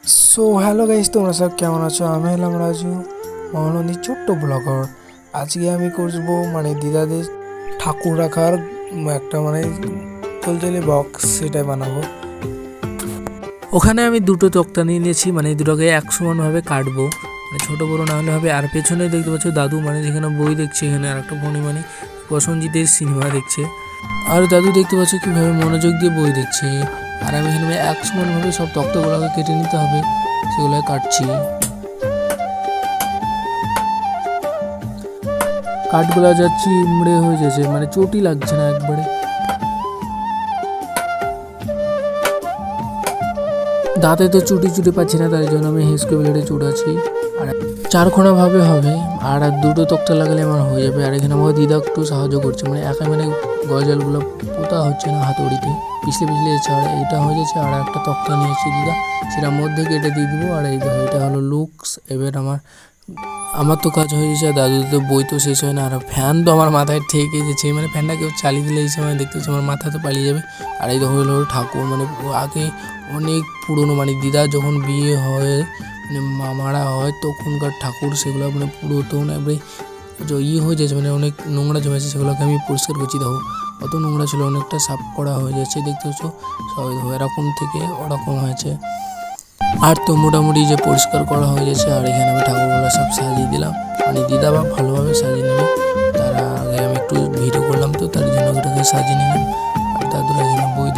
So hello guys, তোমরা সব কেমন আছো? আমি হলাম রাজু, মহানন্দী ছোট্ট ব্লগার। আজকে আমি করবো দিদাদের ঠাকুর রাখার একটা চলচলে বক্স, সেটাই বানাবো। ওখানে আমি দুটো তক্তা নিয়ে নিয়েছি, দুটোকে এক সমানভাবে কাটবো, ছোট বড় না হলে হবে। আর পেছনে দেখতে পাচ্ছ দাদু যেখানে বই দেখছে, এখানে আর একটা ফোনে প্রসেনজিতের সিনেমা দেখছে। আর দাদু দেখতে পাচ্ছ কিভাবে মনোযোগ দিয়ে বই দেখছে। আর আমি এখানে এক সমানভাবে সব তক্তাগুলোকে কেটে নিতে হবে, সেগুলো কাটছি। কাঠগুলা যাচ্ছি মুড়ে হয়ে যাচ্ছে, চটি লাগছে না একবারে। দাঁতে তো চুটি পাচ্ছি না, তার জন্য আমি হেসকে ব্লেডে চুড়াচ্ছি। আর চারকোনা ভাবে হবে, আর দুটো তক্তা লাগালে আমার হয়ে যাবে। আর এখানে আমার দিদা একটু সাহায্য করছে, একা গজালগুলো পোতা হচ্ছে না হাতুড়িতে, পিছলে যাচ্ছে। আর এটা হয়ে যাচ্ছে। আর একটা তক্তা নিয়েছি দিদা, সেটা মধ্যে কেটে দিয়ে দিব। আর এই দেখো, এটা হলো লুকস। এবার আমার তো কাজ হয়ে যাচ্ছে, দাদু তো বই তো শেষ হয় না। আর ফ্যান তো আমার মাথায় ঠেকে যাচ্ছে, ফ্যানটা কেউ চালিয়ে দিলে এই সময় দেখতে হচ্ছে আমার মাথা তো পালিয়ে যাবে। আর এই দেখো হলো ঠাকুর, আগে অনেক পুরনো, দিদা যখন বিয়ে হয় মারা হয় তখনকার ঠাকুর, সেগুলো পুরাতন একবারে হয়ে যাচ্ছে, অনেক নোংরা জমেছে, সেগুলোকে আমি পরিষ্কার করছি। দেখো অত নোংরা ছিল, অনেকটা সাফ করা হয়ে যাচ্ছে, দেখতে পাচ্ছ। সবাই এরকম থেকে ওরকম হয়েছে। আর তো মোটামুটি যে পরিষ্কার করা হয়ে যাচ্ছে। আর এখানে আমি ঠাকুরগুলো সব সাজিয়ে দিলাম, দিদা ভালোভাবে সাজিয়ে নেবে। তার আগে আমি একটু ভিডিও করলাম, তো তার জন্য ওটাকে সাজিয়ে নিলাম। আর দাদুরা এখানে বই